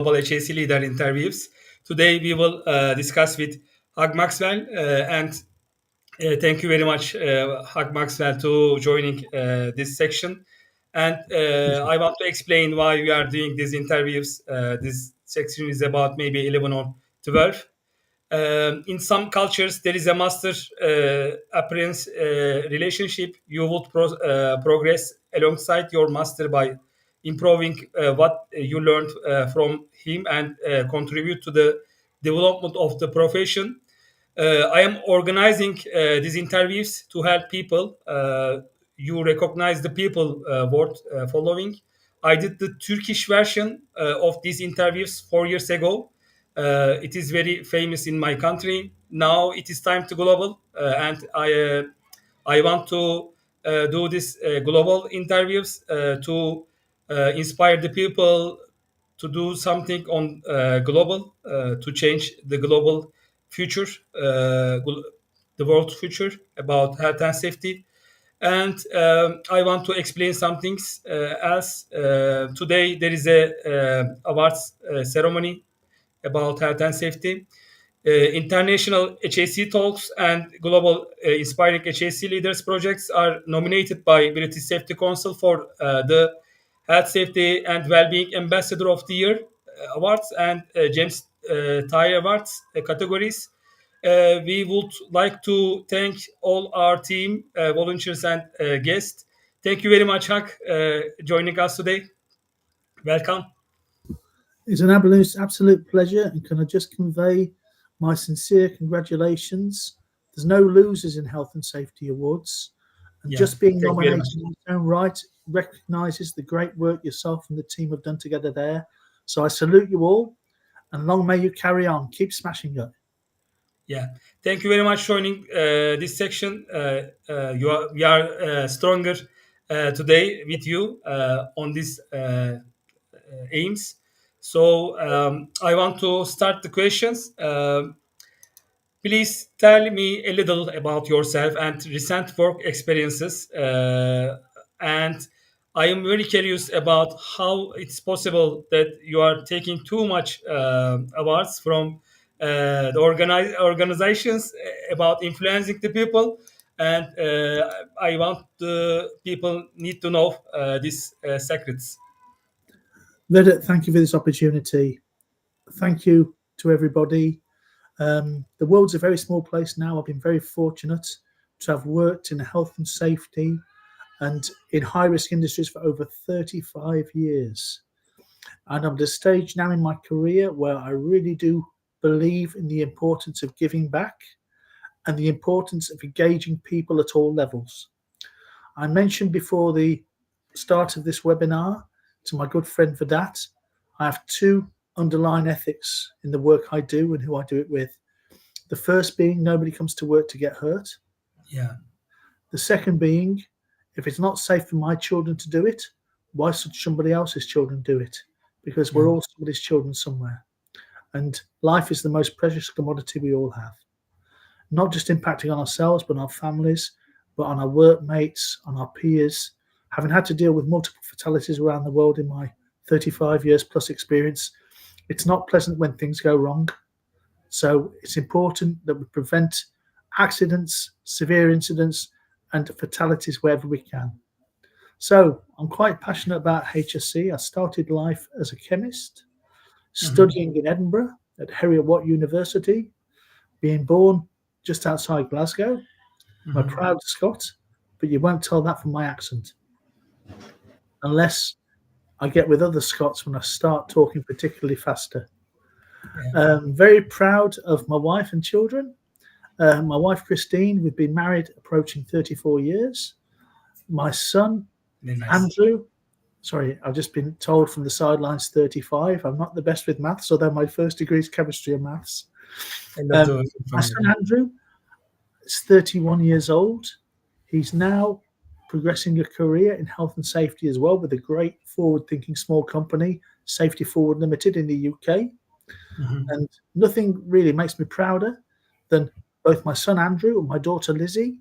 Global HSE Leader interviews. Today we will discuss with Hugh MAXWELL, and thank you very much, Hugh MAXWELL, to joining this section. And I want to explain why we are doing these interviews. This section is about maybe 11 or 12. In some cultures, there is a master-apprentice relationship. You would progress alongside your master by improving what you learned from him and contribute to the development of the profession. I am organizing these interviews to help people. You recognize the people word following. I did the Turkish version of these interviews 4 years ago. It is very famous in my country. Now it is time to global, and I want to do this global interviews to inspire the people to do something on global to change the global future, the world future about health and safety. And I want to explain some things as today there is a awards ceremony about health and safety. International HSE Talks and Global Inspiring HSE Leaders projects are nominated by British Safety Council for the Health, Safety and Wellbeing Ambassador of the Year awards and James Tye Awards categories. We would like to thank all our team, volunteers and guests. Thank you very much, Hak, joining us today. Welcome. It's an absolute pleasure, and can I just convey my sincere congratulations. There's no losers in Health and Safety Awards, and just being nominated in its own right recognises the great work yourself and the team have done together there. So I salute you all, and long may you carry on. Keep smashing it. Yeah, thank you very much for joining this section. We are stronger today with you on these aims. So I want to start the questions. Please tell me a little about yourself and recent work experiences. And I am very curious about how it's possible that you are taking too much awards from the organizations about influencing the people. And I want the people need to know these secrets. Vedit, thank you for this opportunity. Thank you to everybody. The world's a very small place now. I've been very fortunate to have worked in health and safety and in high-risk industries for over 35 years. And I'm at a stage now in my career where I really do believe in the importance of giving back and the importance of engaging people at all levels. I mentioned before the start of this webinar to my good friend Vedat, I have two underlying ethics in the work I do and who I do it with. The first being nobody comes to work to get hurt. Yeah. The second being, if it's not safe for my children to do it, why should somebody else's children do it? Because we're all somebody's children somewhere. And life is the most precious commodity we all have. Not just impacting on ourselves, but on our families, but on our workmates, on our peers. Having had to deal with multiple fatalities around the world in my 35 years plus experience, it's not pleasant when things go wrong. So it's important that we prevent accidents, severe incidents, and fatalities wherever we can. So I'm quite passionate about HSE. I started life as a chemist, studying in Edinburgh at Heriot-Watt University, being born just outside Glasgow. I'm a proud Scot, but you won't tell that from my accent. Unless I get with other Scots when I start talking particularly faster. Very proud of my wife and children. My wife, Christine, we've been married approaching 34 years. My son, Andrew, I've just been told from the sidelines 35. I'm not the best with maths, although my first degree is chemistry and maths. My son, Andrew, is 31 years old. He's now progressing a career in health and safety as well with a great forward-thinking small company, Safety Forward Limited in the UK. And nothing really makes me prouder than both my son Andrew and my daughter Lizzie,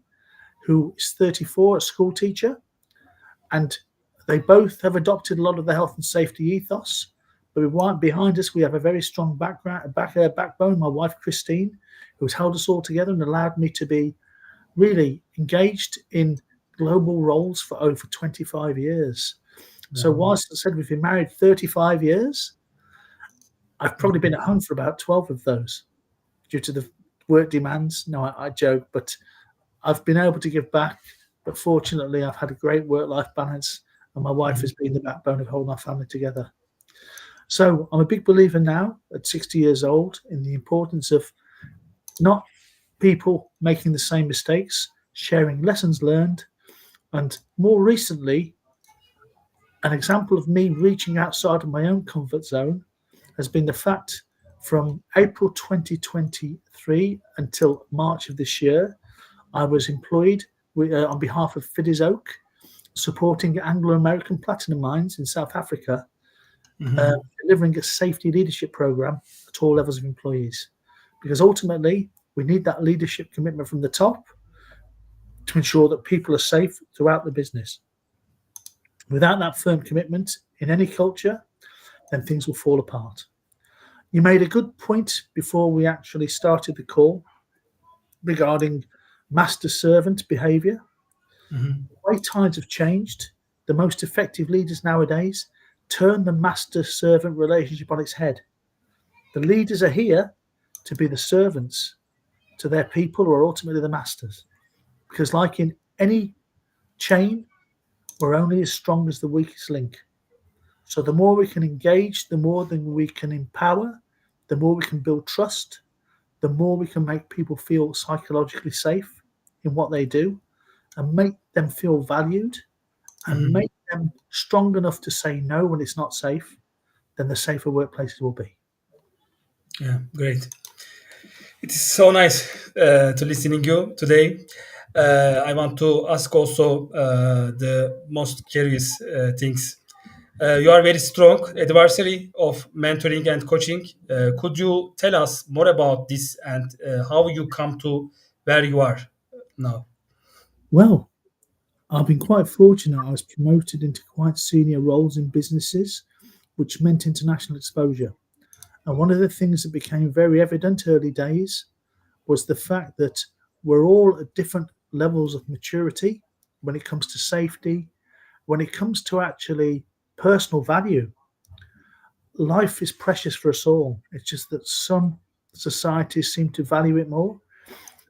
who is 34, a school teacher, and they both have adopted a lot of the health and safety ethos, But behind us, we have a very strong backbone. My wife, Christine, who's held us all together and allowed me to be really engaged in global roles for over 25 years. So whilst I said we've been married 35 years, I've probably been at home for about 12 of those due to the work demands. No, I joke, but I've been able to give back. But fortunately, I've had a great work-life balance, and my wife has been the backbone of holding our family together. So I'm a big believer now, at 60 years old, in the importance of not people making the same mistakes, sharing lessons learned, and more recently, an example of me reaching outside of my own comfort zone has been the fact from April 2023 until March of this year, I was employed on behalf of Fidesz Oak, supporting Anglo-American platinum mines in South Africa, delivering a safety leadership program at all levels of employees. Because ultimately, we need that leadership commitment from the top to ensure that people are safe throughout the business. Without that firm commitment in any culture, then things will fall apart. You made a good point before we actually started the call regarding master-servant behaviour. The way times have changed, the most effective leaders nowadays turn the master-servant relationship on its head. The leaders are here to be the servants to their people who are ultimately the masters. Because like in any chain, we're only as strong as the weakest link. So the more we can engage, the more we can empower, the more we can build trust, the more we can make people feel psychologically safe in what they do and make them feel valued and make them strong enough to say no when it's not safe, then the safer workplaces will be. Yeah, great. It is so nice to listening you today. I want to ask also the most curious things. You are very strong adversary of mentoring and coaching. Could you tell us more about this and how you come to where you are now? Well, I've been quite fortunate. I was promoted into quite senior roles in businesses, which meant international exposure. And one of the things that became very evident early days was the fact that we're all at different levels of maturity when it comes to safety, when it comes to actually personal value. Life is precious for us all. It's just that some societies seem to value it more.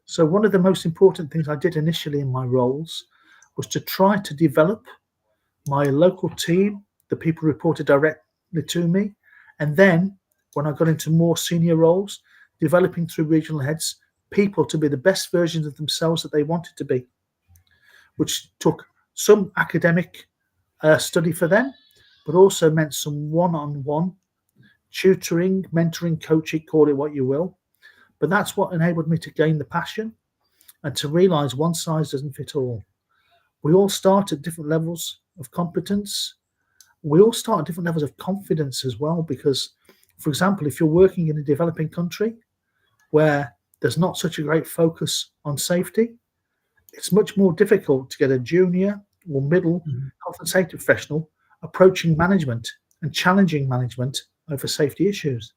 So, one of the most important things I did initially in my roles was to try to develop my local team, the people who reported directly to me, and then when I got into more senior roles, developing through regional heads people to be the best versions of themselves that they wanted to be, which took some academic study for them, but also meant some one-on-one tutoring, mentoring, coaching, call it what you will. But that's what enabled me to gain the passion and to realize one size doesn't fit all. We all start at different levels of competence. We all start at different levels of confidence as well, because, for example, if you're working in a developing country where there's not such a great focus on safety, it's much more difficult to get a junior or middle health and safety professional approaching management and challenging management over safety issues.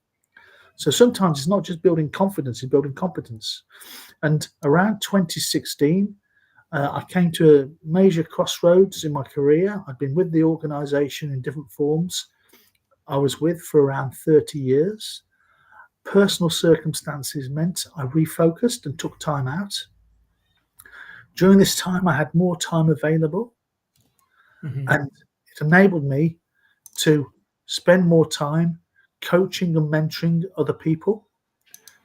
So sometimes it's not just building confidence, it's building competence. And around 2016, I came to a major crossroads in my career. I'd been with the organisation in different forms. I was with for around 30 years. Personal circumstances meant I refocused and took time out. During this time, I had more time available, and it enabled me to spend more time coaching and mentoring other people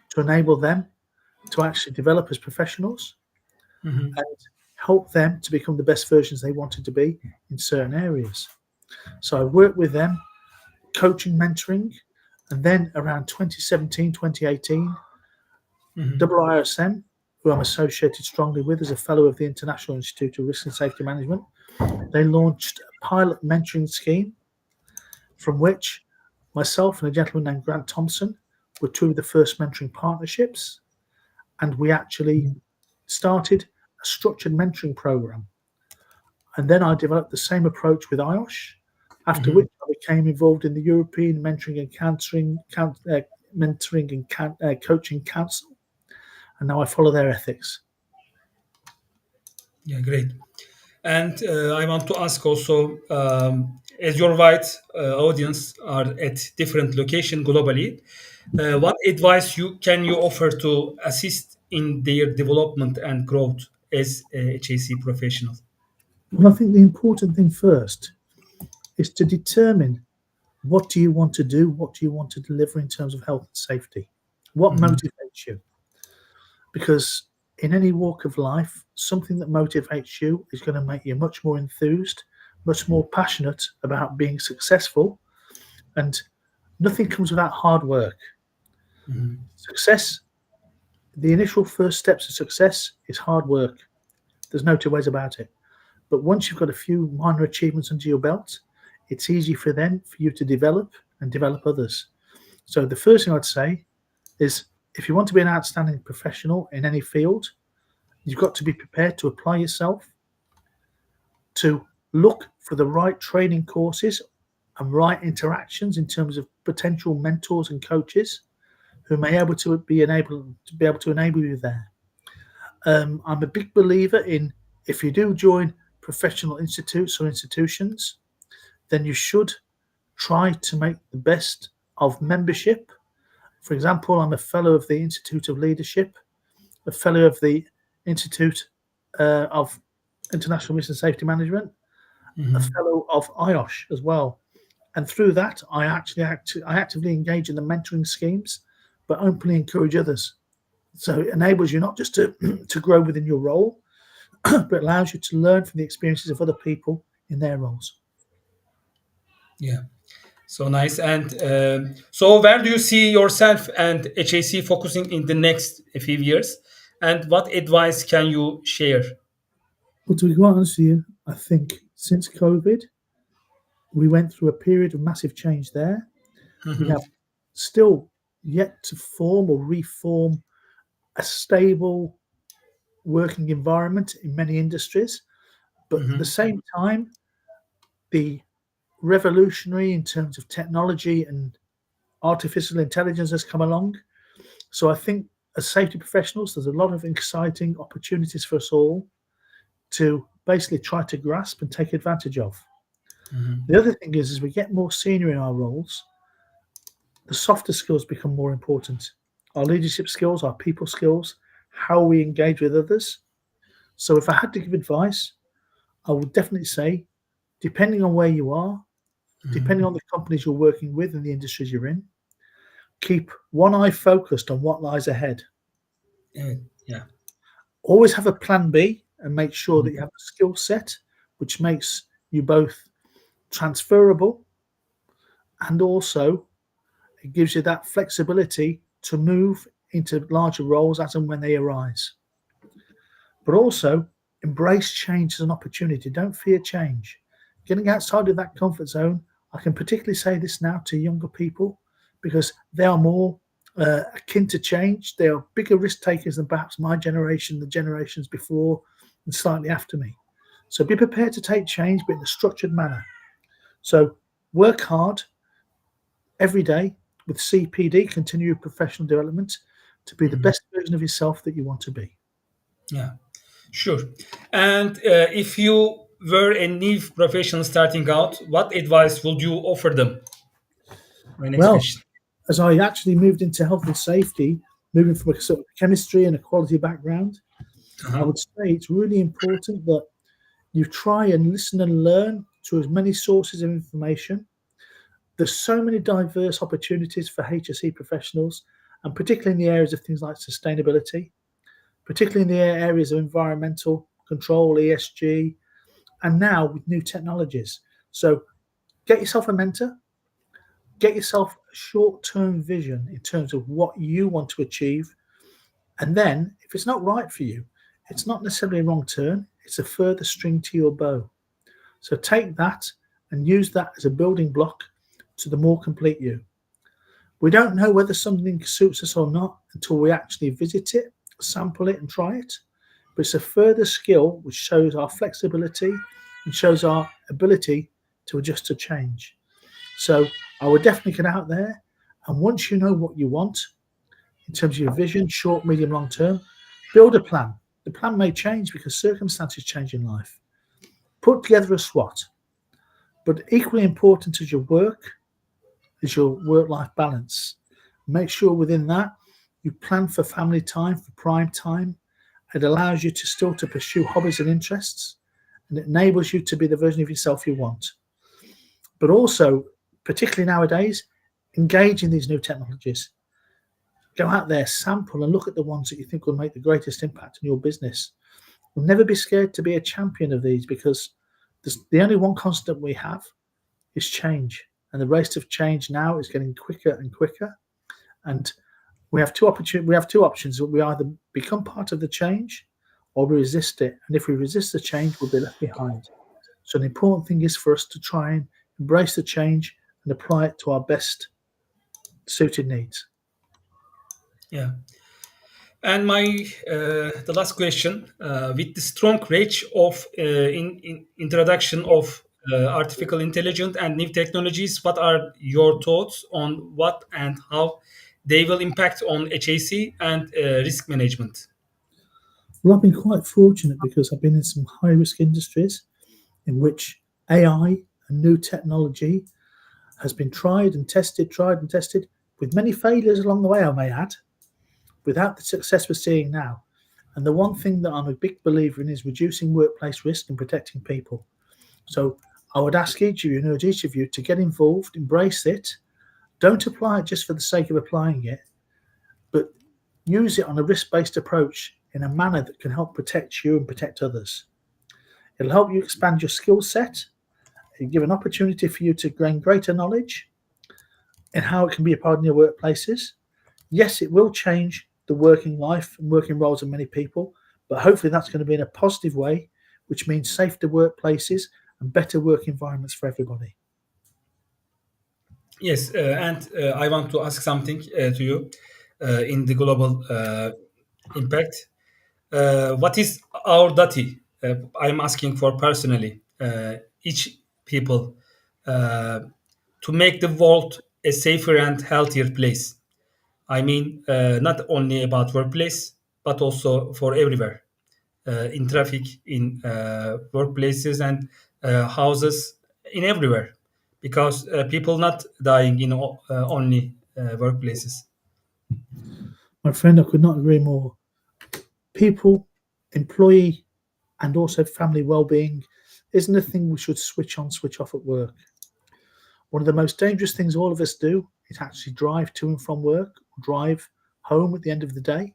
to enable them to actually develop as professionals and help them to become the best versions they wanted to be in certain areas. So I worked with them, coaching, mentoring, and then around 2017, 2018, IISM, who I'm associated strongly with as a fellow of the International Institute of Risk and Safety Management, they launched a pilot mentoring scheme from which myself and a gentleman named Grant Thompson were two of the first mentoring partnerships. And we actually started a structured mentoring program. And then I developed the same approach with IOSH. After which I became involved in the European Mentoring and Coaching Council, and now I follow their ethics. Yeah, great. And I want to ask also, as your wide audience are at different location globally, what advice you offer to assist in their development and growth as a HAC professional? Well, I think the important thing first is to determine what do you want to do, what do you want to deliver in terms of health and safety, what motivates you. Because in any walk of life, something that motivates you is going to make you much more enthused, much more passionate about being successful. And nothing comes without hard work. Success, the initial first steps of success is hard work. There's no two ways about it. But once you've got a few minor achievements under your belt, it's easy for you to develop and develop others. So the first thing I'd say is, if you want to be an outstanding professional in any field, you've got to be prepared to apply yourself, to look for the right training courses and right interactions in terms of potential mentors and coaches who may be able to enable you there. I'm a big believer in, if you do join professional institutes or institutions, then you should try to make the best of membership. For example, I'm a fellow of the Institute of Leadership, a fellow of the Institute of International Risk and Safety Management, a fellow of IOSH as well. And through that, I actively engage in the mentoring schemes, but openly encourage others. So it enables you not just to grow within your role, but allows you to learn from the experiences of other people in their roles. Yeah, so nice. And so, where do you see yourself and HAC focusing in the next few years? And what advice can you share? Well, to be quite honest with you, I think since COVID, we went through a period of massive change there. We have still yet to form or reform a stable working environment in many industries. But at the same time, the revolutionary in terms of technology and artificial intelligence has come along. So I think as safety professionals, there's a lot of exciting opportunities for us all to basically try to grasp and take advantage of. The other thing is, as we get more senior in our roles, the softer skills become more important. Our leadership skills, our people skills, how we engage with others. So if I had to give advice, I would definitely say, depending on where you are, depending on the companies you're working with and the industries you're in, keep one eye focused on what lies ahead. Yeah. Always have a plan B and make sure that you have a skill set which makes you both transferable, and also it gives you that flexibility to move into larger roles as and when they arise. But also embrace change as an opportunity. Don't fear change. Getting outside of that comfort zone, I can particularly say this now to younger people, because they are more akin to change. They are bigger risk takers than perhaps my generation, the generations before and slightly after me. So be prepared to take change, but in a structured manner. So work hard every day with CPD, continue your professional development, to be the best version of yourself that you want to be. Yeah, sure. And if you were a new professional starting out, what advice would you offer them? My next Well, question. as I actually moved into health and safety, moving from a sort of chemistry and a quality background, I would say it's really important that you try and listen and learn to as many sources of information. There's so many diverse opportunities for HSE professionals, and particularly in the areas of things like sustainability, particularly in the areas of environmental control, ESG, and now with new technologies. So get yourself a mentor, get yourself a short-term vision in terms of what you want to achieve. And then if it's not right for you, it's not necessarily a wrong turn, it's a further string to your bow. So take that and use that as a building block to the more complete you. We don't know whether something suits us or not until we actually visit it, sample it and try it. But it's a further skill which shows our flexibility and shows our ability to adjust to change. So I would definitely get out there, and once you know what you want in terms of your vision, short, medium, long term, build a plan. The plan may change because circumstances change in life. Put together a SWOT. But equally important as your work is your work-life balance. Make sure within that you plan for family time, for prime time. It allows you to still to pursue hobbies and interests, and it enables you to be the version of yourself you want. But also, particularly nowadays, engage in these new technologies. Go out there, sample, and look at the ones that you think will make the greatest impact on your business. We'll never be scared to be a champion of these, because the only one constant we have is change. And the rate of change now is getting quicker and quicker. And we have two options. We either become part of the change or we resist it. And if we resist the change, we'll be left behind. So the important thing is for us to try and embrace the change and apply it to our best suited needs. Yeah. And the last question, with the strong rate of in introduction of artificial intelligence and new technologies, what are your thoughts on what and how they will impact on HAC and risk management? Well, I've been quite fortunate because I've been in some high-risk industries in which AI and new technology has been tried and tested, with many failures along the way, I may add, without the success we're seeing now. And the one thing that I'm a big believer in is reducing workplace risk and protecting people. So I would ask each of you and urge each of you to get involved, embrace it. Don't apply it just for the sake of applying it, but use it on a risk-based approach in a manner that can help protect you and protect others. It'll help you expand your skill set. It'll give an opportunity for you to gain greater knowledge in how it can be a part in your workplaces. Yes, it will change the working life and working roles of many people, but hopefully that's going to be in a positive way, which means safer workplaces and better work environments for everybody. Yes, and I want to ask something to you in the global impact. What is our duty? I'm asking for personally, each people, to make the world a safer and healthier place. I mean, not only about workplace, but also for everywhere, in traffic, in workplaces and houses, in everywhere, because people not dying in only workplaces. My friend, I could not agree more. People, employee, and also family well-being isn't a thing we should switch on, switch off at work. One of the most dangerous things all of us do is actually drive to and from work, drive home at the end of the day.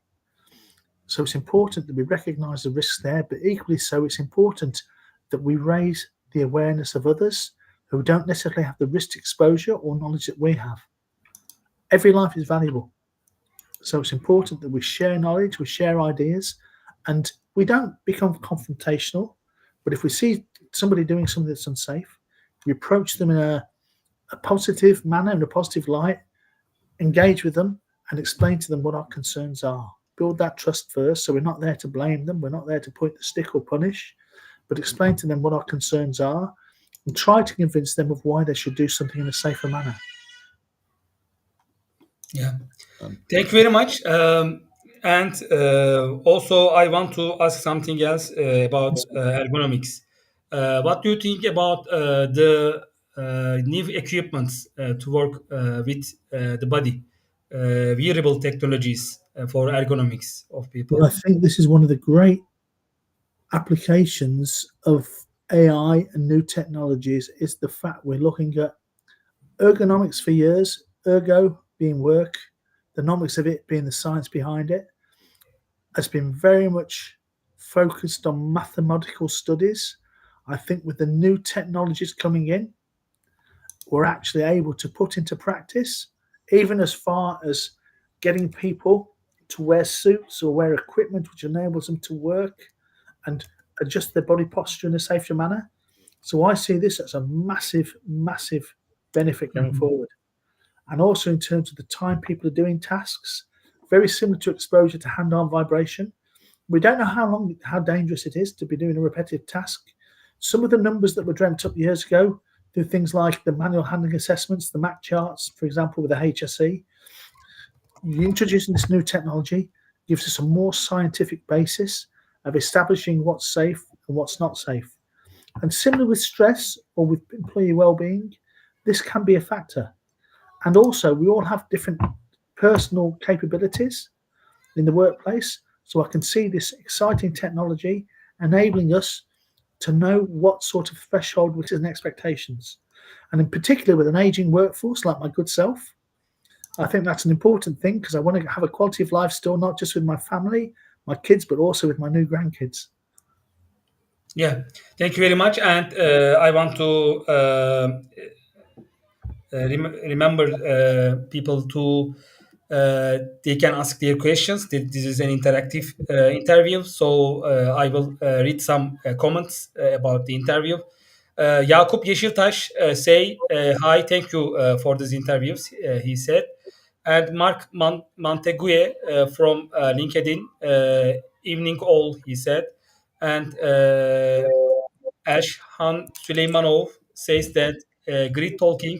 So it's important that we recognise the risks there, but equally so, it's important that we raise the awareness of others who don't necessarily have the risk exposure or knowledge that we have. Every life is valuable. So it's important that we share knowledge, we share ideas, and we don't become confrontational. But if we see somebody doing something that's unsafe, we approach them in a positive manner, in a positive light, engage with them and explain to them what our concerns are. Build that trust first, so we're not there to blame them, we're not there to point the stick or punish, but explain to them what our concerns are and try to convince them of why they should do something in a safer manner. Yeah. Thank you very much. And also, I want to ask something else about ergonomics. What do you think about the new equipments to work with the body, wearable technologies for ergonomics of Well, people? I think this is one of the great applications of AI and new technologies is the fact we're looking at ergonomics for years, ergo being work, the nomics of it being the science behind it, has been very much focused on mathematical studies. I think with the new technologies coming in, we're actually able to put into practice, even as far as getting people to wear suits or wear equipment which enables them to work and adjust their body posture in a safer manner. So I see this as a massive, massive benefit going Mhm. forward. And also in terms of the time people are doing tasks, very similar to exposure to hand-arm vibration. We don't know how dangerous it is to be doing a repetitive task. Some of the numbers that were dreamt up years ago through things like the manual handling assessments, the MAC charts, for example, with the HSE. Introducing this new technology gives us a more scientific basis of establishing what's safe and what's not safe. And similar with stress or with employee well-being, this can be a factor. And also, we all have different personal capabilities in the workplace. So I can see this exciting technology enabling us to know what sort of threshold wishes and expectations. And in particular, with an aging workforce like my good self, I think that's an important thing because I want to have a quality of life still, not just with my family, my kids, but also with my new grandkids. Yeah, thank you very much. And I want to remember people to they can ask their questions. This is an interactive interview, so I will read some comments about the interview. Yakup Yeşiltaş say hi, thank you for these interviews. He said, and Mark Montegue from LinkedIn, evening all. He said, and Ashhan Süleymanov says that great talking,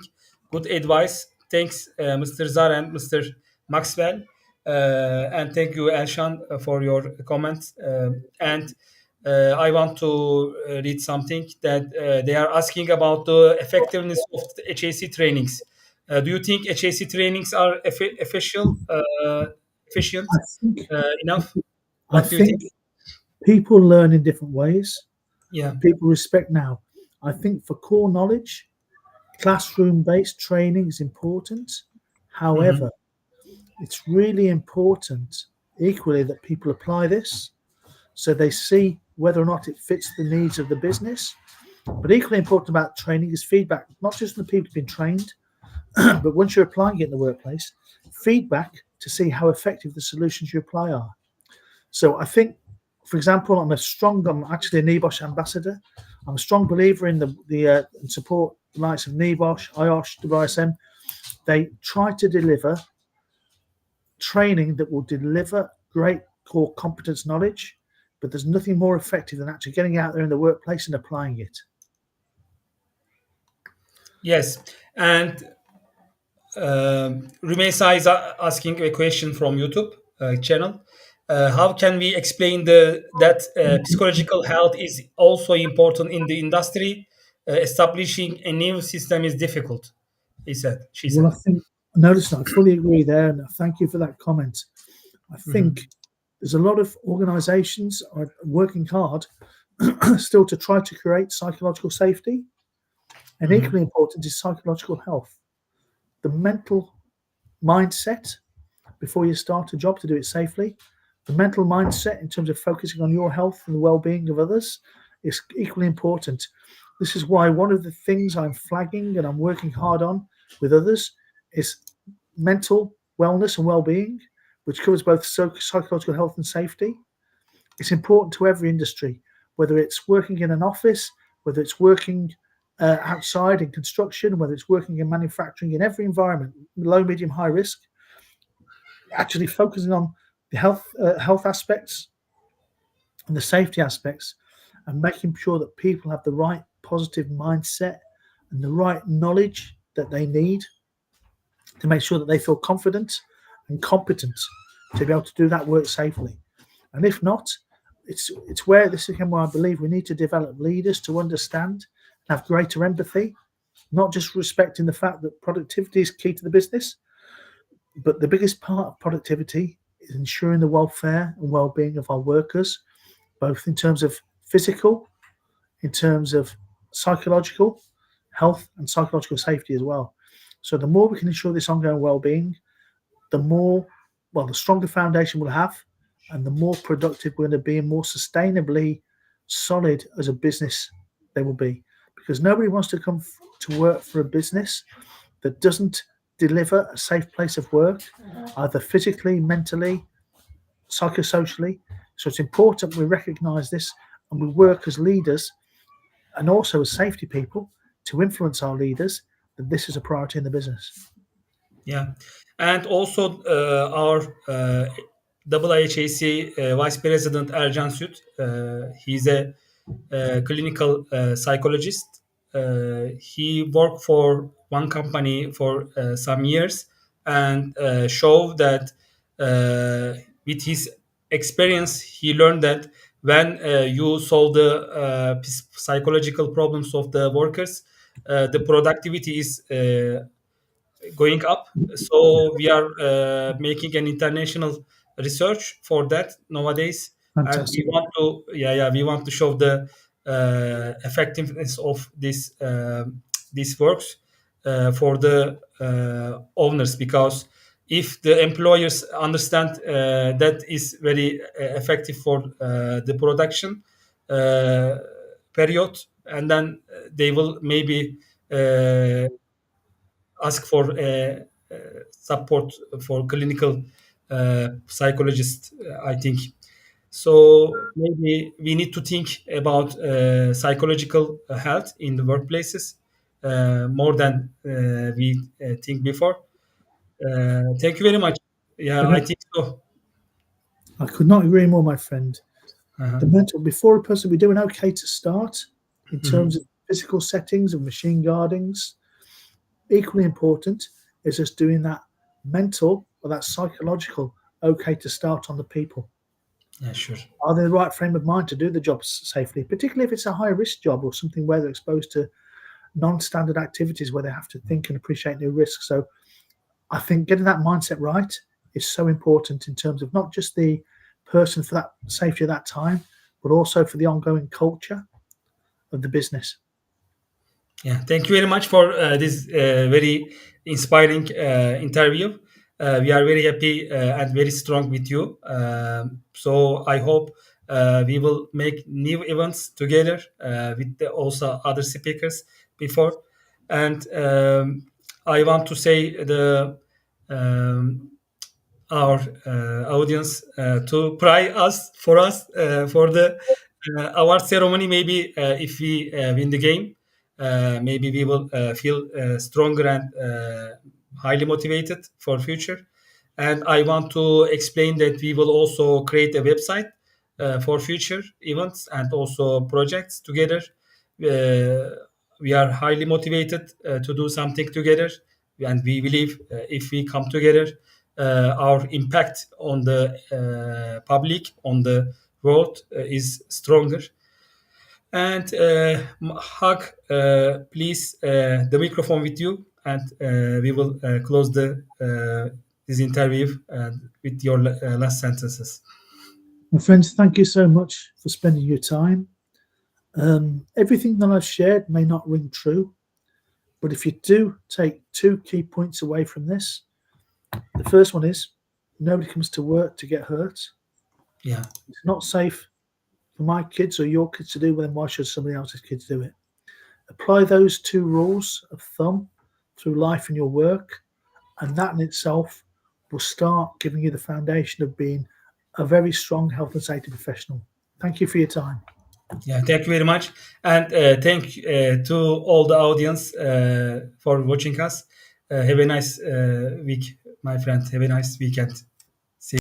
good advice. Thanks, Mr. Zar and Mr. Maxwell. And thank you, Ashhan, for your comments. And I want to read something that they are asking about the effectiveness of the HAC trainings. Do you think HAC trainings are efficient I think, enough? I What do you think think? people learn in different ways Yeah. and people respect now. I think for core knowledge, classroom-based training is important. Mhm. However, it's really important equally that people apply this so they see whether or not it fits the needs of the business. But equally important about training is feedback, not just from the people who've been trained, but once you're applying it in the workplace, feedback to see how effective the solutions you apply are. So I think, for example, I'm actually a NEBOSH ambassador. I'm a strong believer in the support the likes of NEBOSH, IOSH, WSM. They try to deliver training that will deliver great core competence knowledge, but there's nothing more effective than actually getting out there in the workplace and applying it. Yes, and Rumeysa is asking a question from YouTube channel. How can we explain that psychological health is also important in the industry? Establishing a new system is difficult, he said. She Well, said. I think, notice I fully agree there, and thank you for that comment. I think Mhm, there's a lot of organizations are working hard still to try to create psychological safety, and mhm. equally important is psychological health. The mental mindset before you start a job to do it safely, the mental mindset in terms of focusing on your health and the well-being of others is equally important. This is why one of the things I'm flagging and I'm working hard on with others is mental wellness and well-being, which covers both psychological health and safety. It's important to every industry, whether it's working in an office, whether it's working outside in construction, whether it's working in manufacturing, in every environment, low, medium, high risk. Actually focusing on the health aspects and the safety aspects, and making sure that people have the right positive mindset and the right knowledge that they need to make sure that they feel confident and competent to be able to do that work safely. And if not, it's where this is again where I believe we need to develop leaders to understand and have greater empathy, not just respecting the fact that productivity is key to the business, but the biggest part of productivity is ensuring the welfare and well-being of our workers, both in terms of physical, in terms of psychological health and psychological safety as well. So the more we can ensure this ongoing well-being, the more, well, the stronger foundation we'll have, and the more productive we're going to be, and more sustainably solid as a business they will be. Because nobody wants to come to work for a business that doesn't deliver a safe place of work, either physically, mentally, psychosocially. So it's important we recognize this and we work as leaders and also as safety people to influence our leaders that this is a priority in the business. Yeah, and also our IHAC Vice President Ercan Süt, he's a clinical psychologist, he worked for one company for some years and showed that with his experience, he learned that when you solve the psychological problems of the workers, the productivity is going up. So we are making an international research for that nowadays, and we Fantastic. want to, we want to show the effectiveness of these works for the owners, because if the employers understand that is very effective for the production uh, period, and then they will maybe ask for support for clinical psychologist, I think. So maybe we need to think about psychological health in the workplaces more than we think before. Thank you very much. Yeah, I think so. I could not agree more, my friend. Uh-huh. The mental, before a person, we're doing okay to start in Mhm. terms of physical settings and machine guardings. Equally important is us doing that mental or that psychological okay to start on the people. Yeah, sure. Are they the right frame of mind to do the job safely, particularly if it's a high risk job or something where they're exposed to non-standard activities where they have to think and appreciate new risks. So I think getting that mindset right is so important in terms of not just the person for that safety at that time, but also for the ongoing culture of the business. Yeah, thank you very much for this very inspiring interview. We are very happy and very strong with you. So I hope we will make new events together with also other speakers before. And I want to say the um, our audience to pray us for us for the award ceremony. Maybe if we win the game, maybe we will feel stronger and highly motivated for future. And I want to explain that we will also create a website for future events and also projects together. We are highly motivated to do something together, and we believe if we come together, our impact on the public, on the world, is stronger. And Hug, please, the microphone with you, and we will close the this interview with your last sentences. My friends, thank you so much for spending your time. Everything that I've shared may not ring true, but if you do take two key points away from this, the first one is nobody comes to work to get hurt. Yeah, It's not safe for my kids or your kids to do, well, then why should somebody else's kids do it? Apply those two rules of thumb through life and your work, and that in itself will start giving you the foundation of being a very strong health and safety professional. Thank you for your time. yeah. Thank you very much, and thank to all the audience for watching us. Have a nice week, my friend. Have a nice weekend.